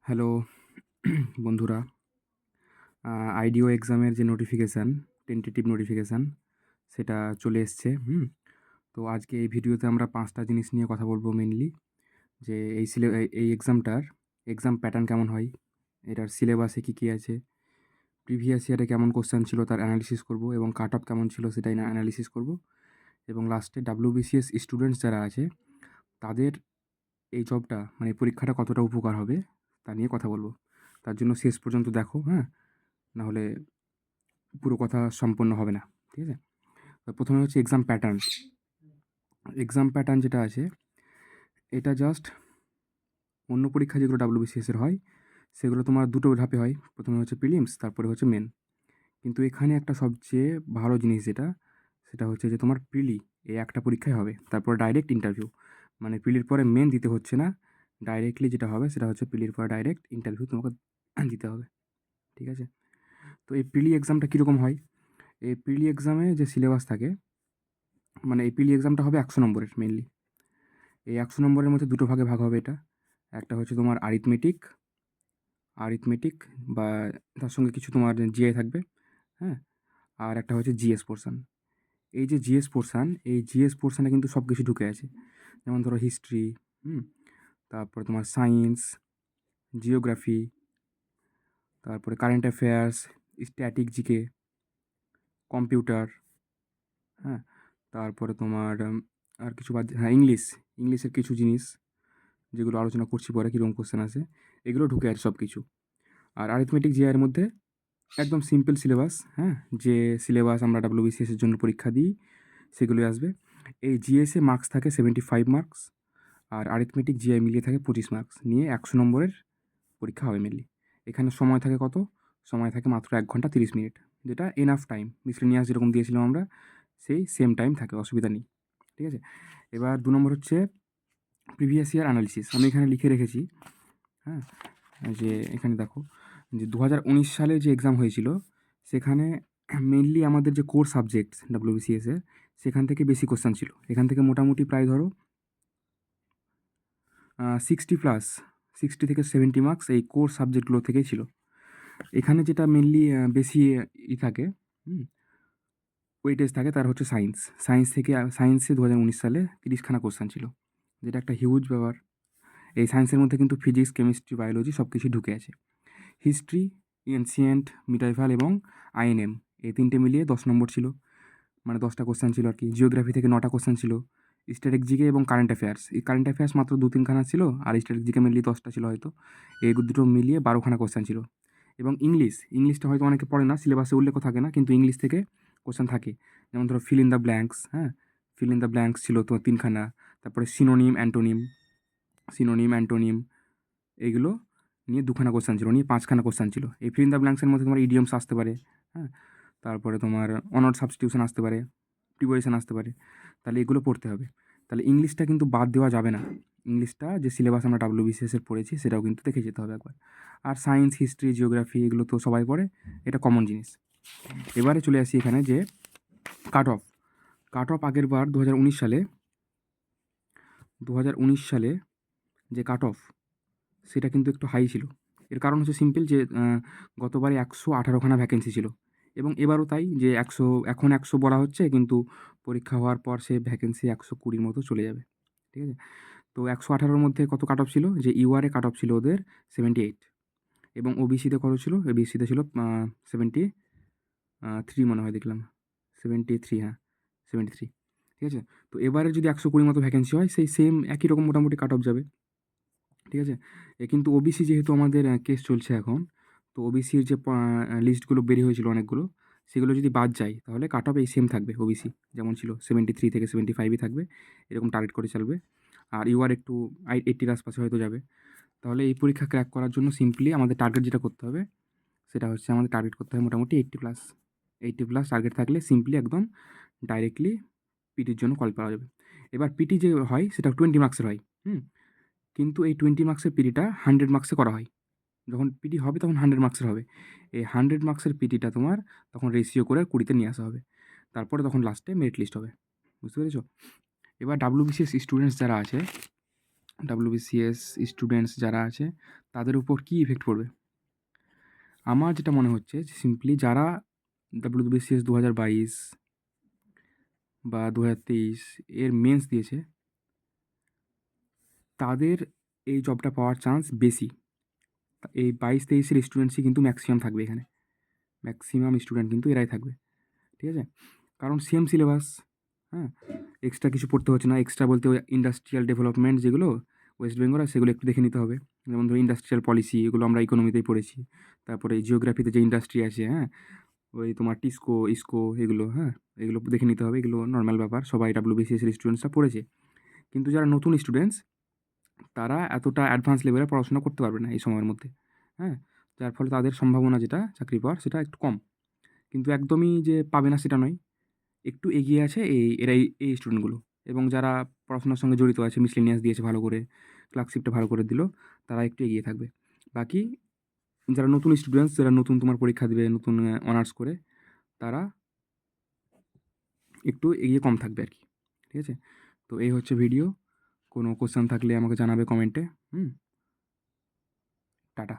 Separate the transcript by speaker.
Speaker 1: Hello বন্ধুরা, আইডিও এক্সামের যে নোটিফিকেশান, টেন্টেটিভ নোটিফিকেশান সেটা চলে এসছে। তো আজকে এই ভিডিওতে আমরা 5টা জিনিস নিয়ে কথা বলবো মেইনলি। যে এই এক্সামটার এক্সাম প্যাটার্ন কেমন হয়, এটার সিলেবাসে কী কী আছে, প্রিভিয়াস ইয়ারে কেমন কোশ্চেন ছিল তার অ্যানালিসিস করব, এবং কাট অফ কেমন ছিল সেটাই অ্যানালিসিস করব, এবং লাস্টে WBCS স্টুডেন্টস যারা আছে তাদের এই জবটা মানে পরীক্ষাটা কতটা উপকার হবে তা নিয়ে কথা বলবো। তার জন্য শেষ পর্যন্ত দেখো, হ্যাঁ, নাহলে পুরো কথা সম্পন্ন হবে না। ঠিক আছে? তো প্রথমে হচ্ছে এক্সাম প্যাটার্ন। এক্সাম প্যাটার্ন যেটা আছে, এটা জাস্ট অন্য পরীক্ষা যেগুলো WBCS এর হয় সেগুলো তোমার দুটো ধাপে হয়। প্রথমে হচ্ছে প্রিলিমস, তারপরে হচ্ছে মেন। কিন্তু এখানে একটা সবচেয়ে ভালো জিনিস যেটা, সেটা হচ্ছে যে তোমার প্রিলি এই একটা পরীক্ষায় হবে, তারপর ডাইরেক্ট ইন্টারভিউ। মানে প্রিলির পরে মেন দিতে হচ্ছে না, ডাইরেক্টলি যেটা হবে সেটা হচ্ছে প্রিলির পরে ডাইরেক্ট ইন্টারভিউ তোমাকে দিতে হবে। ঠিক আছে? তো এই প্রিলি এক্সামটা কীরকম হয়? এই প্রিলি এক্সামে যে সিলেবাস থাকে, মানে এই প্রিলি এক্সামটা হবে 100 নম্বরের মেইনলি। এই 100 নম্বরের মধ্যে দুটো ভাগে ভাগ হবে এটা। একটা হচ্ছে তোমার আরিথমেটিক বা তার সঙ্গে কিছু তোমার জিআই থাকবে, হ্যাঁ? আর একটা হচ্ছে জিএস পোরশন। এই যে জিএস পোরশন, এই জিএস পোরশনে কিন্তু সব কিছু ঢুকে আছে। যেমন ধরো হিস্ট্রি, তারপরে তোমার সায়েন্স, জিওগ্রাফি, তারপরে current affairs, static GK, computer, হ্যাঁ? তারপরে তোমার আর কিছু বাদ, হ্যাঁ, ইংলিশের কিছু জিনিস যেগুলো আলোচনা করছি পরে কীরকম কোশ্চেন আসে, এগুলো ঢুকে আছে সব কিছু। আর অ্যারিথমেটিক জিআই এর মধ্যে একদম সিম্পল সিলেবাস, হ্যাঁ? যে সিলেবাস আমরা WBCS এর জন্য পরীক্ষা দিই সেগুলোই আসবে। এই জিএসে মার্কস থাকে 75 মার্কস, আর অ্যারিথমেটিক জিআই মিলিয়ে থাকে 25 মার্কস, নিয়ে 100 নম্বরের পরীক্ষা হবে মেনলি। এখানে সময় থাকে কত? সময় থাকে মাত্র 1 ঘন্টা 30 মিনিট, যেটা এনাফ টাইম। মিসলেনিয়াস যেরকম দিয়েছিলাম আমরা, সেই সেম টাইম থাকে, অসুবিধা নেই। ঠিক আছে? এবার 2 নম্বর হচ্ছে প্রিভিয়াস ইয়ার অ্যানালিসিস। আমি এখানে লিখে রেখেছি, হ্যাঁ? যে এখানে দেখো যে 2019 সালে যে এক্সাম হয়েছিল সেখানে মেইনলি আমাদের যে কোর সাবজেক্টস WBCS এর, সেখান থেকে বেশি কোশ্চেন ছিল। এখান থেকে মোটামুটি প্রায় ধরো 60 প্লাস, 60 থেকে 70 মার্কস এই কোর সাবজেক্টগুলো থেকেই ছিল। এখানে যেটা মেইনলি বেশি থাকে, ওয়েটেজ থাকে, তার হচ্ছে সায়েন্স। সায়েন্সে 2019 সালে 30 খানা কোশ্চেন ছিল, যেটা একটা হিউজ ব্যাপার। এই সায়েন্সের মধ্যে কিন্তু ফিজিক্স, কেমিস্ট্রি, বায়োলজি সব কিছুই ঢুকে আছে। হিস্ট্রি, এনসিয়েন্ট, মিডাইভাল এবং আইএনএম, এই 3টে মিলিয়ে 10 নম্বর ছিল, মানে 10টা কোশ্চেন ছিল আর কি। জিওগ্রাফি থেকে 9টা কোশ্চেন ছিল। স্ট্যাটিক জিকে এবং কারেন্ট অ্যাফেয়ার্স, এই কারেন্ট অ্যাফেয়ার্স মাত্র 2-3 খানা ছিল, আর স্ট্যাটিক জিকে মেনলি 10টা ছিল হয়তো। এই দুটো মিলিয়ে 12 খানা কোশ্চেন ছিল। এবং ইংলিশটা হয়তো অনেকে পড়ে না, সিলেবাসে উল্লেখ থাকে না, কিন্তু ইংলিশ থেকে কোশ্চেন থাকে। যেমন ধরো ফিল ইন দ্য ব্ল্যাঙ্কস, হ্যাঁ? ফিল ইন দ্য ব্ল্যাঙ্কস ছিল তো 3 খানা। তারপরে সিনোনিম, অ্যান্টোনিম এইগুলো নিয়ে 2 খানা কোশ্চেন ছিল, নিয়ে 5 খানা কোশ্চেন ছিল। এই ফিল ইন দ্য ব্ল্যাঙ্কসের মধ্যে তোমার ইডিয়মস আসতে পারে, হ্যাঁ? তারপরে তোমার অনার সাবস্টিটিউশন আসতে পারে, প্রিপোজিশন আসতে পারে। তাহলে এগুলো পড়তে হবে। তাহলে ইংলিশটা কিন্তু বাদ দেওয়া যাবে না। ইংলিশটা যে সিলেবাস আমরা WBCS এর পড়েছি সেটাও কিন্তু দেখে যেতে হবে একবার। আর সায়েন্স, হিস্ট্রি, জিওগ্রাফি এগুলো তো সবাই পড়ে, এটা কমন জিনিস। এবারে চলে আসি এখানে যে কাট অফ। আগের বার 2019 সালে যে কাট অফ, সেটা কিন্তু একটু হাই ছিল। এর কারণ হচ্ছে সিম্পল, যে গতবারে 118 খানা ভ্যাকেন্সি ছিল, এবং এবারও তাই, যে 100, এখন 100 বলা হচ্ছে, কিন্তু পরীক্ষা হওয়ার পর সে ভ্যাকেন্সি 120 মতো চলে যাবে। ঠিক আছে? তো 118-র মধ্যে কত কাট অফ ছিল? যে ইউআরে কাট অফ ছিল ওদের 78, এবং ওবিসিতে কত ছিল? ওবিসিতে ছিল 73 মনে হয় দেখলাম। 73, হ্যাঁ, 73। ঠিক আছে? তো এবারে যদি 120 মতো ভ্যাকেন্সি হয়, সেই সেম একই রকম মোটামুটি কাট অফ যাবে। ঠিক আছে? কিন্তু ওবিসি যেহেতু আমাদের কেস চলছে এখন, তো ওবিসির যে লিস্টগুলো বেরিয়ে হয়েছিল অনেকগুলো, সেগুলো যদি বাদ যায় তাহলে কাট অফ এই সেম থাকবে। ওবিসি যেমন ছিল 73 থেকে 75ই থাকবে, এরকম টার্গেট করে চলবে। আর ইউআর একটু 80-র আশপাশে হয়তো যাবে। তাহলে এই পরীক্ষা ক্র্যাক করার জন্য সিম্পলি আমাদের টার্গেট যেটা করতে হবে, সেটা হচ্ছে আমাদের টার্গেট করতে হবে মোটামুটি 80+। 80+ টার্গেট থাকলে সিম্পলি একদম ডাইরেক্টলি পিটির জন্য কল পাওয়া যাবে। এবার পিটি যে হয় সেটা 20 মার্কসের হয়। কিন্তু এই 20 মার্কসের পিটিটা 100 মার্কসে করা হয়। যখন পিটি হবে তখন 100 মার্কসের হবে। এই 100 মার্কসের পিটিটা তোমার তখন রেশিও করে 20-তে নিয়ে আসা হবে। তারপরে তখন লাস্টে মেরিট লিস্ট হবে। বুঝতে পেরেছ? এবার WBCS স্টুডেন্টস যারা আছে ডাব্লিউবিসিএস স্টুডেন্টস যারা আছে তাদের উপর কী ইফেক্ট পড়বে? আমার যেটা মনে হচ্ছে সিম্পলি যারা ডাব্লিউবিসিএস 2022 বা 2023 এর মেন্স দিয়েছে তাদের এই জবটা পাওয়ার চান্স বেশি। এই 22-23 স্টুডেন্টসই কিন্তু ম্যাক্সিমাম থাকবে এখানে। ম্যাক্সিমাম স্টুডেন্ট কিন্তু এরাই থাকবে। ঠিক আছে? কারণ সেম সিলেবাস, হ্যাঁ? এক্সট্রা কিছু পড়তে হচ্ছে না। এক্সট্রা বলতে ওই ইন্ডাস্ট্রিয়াল ডেভেলপমেন্ট যেগুলো ওয়েস্ট বেঙ্গলের সেগুলো একটু দেখে নিতে হবে। যেমন ধরো ইন্ডাস্ট্রিয়াল পলিসি এগুলো আমরা ইকোনমিতেই পড়েছি। তারপরে জিওগ্রাফিতে যে ইন্ডাস্ট্রি আছে, হ্যাঁ? ওই তোমার টিস্কো, ইস্কো এগুলো, হ্যাঁ? এগুলো দেখে নিতে হবে। এগুলো নরমাল ব্যাপার। সবাই ডাব্লিউবিসিএস এর স্টুডেন্টসরা পড়েছে। কিন্তু যারা নতুন স্টুডেন্টস তারা এতটা অ্যাডভান্স লেভেলে পড়াশোনা করতে পারবে না এই সময়ের মধ্যে, হ্যাঁ? যার ফলে তাদের সম্ভাবনা যেটা চাকরি পাওয়ার সেটা একটু কম। কিন্তু একদমই যে পাবে না সেটা নয়। একটু এগিয়ে আছে এই স্টুডেন্টগুলো এবং যারা পড়াশোনার সঙ্গে জড়িত আছে, মিসলেনিয়াস দিয়েছে ভালো করে, ক্লার্কশিপটা ভালো করে দিল, তারা একটু এগিয়ে থাকবে। বাকি যারা নতুন স্টুডেন্টস, যারা নতুন তোমার পরীক্ষা দেবে, নতুন অনার্স করে, তারা একটু এগিয়ে কম থাকবে আরকি। ঠিক আছে? তো এই হচ্ছে ভিডিও। কোনো কোয়েশ্চেন থাকলে আমাকে জানাবে কমেন্টে। টাটা।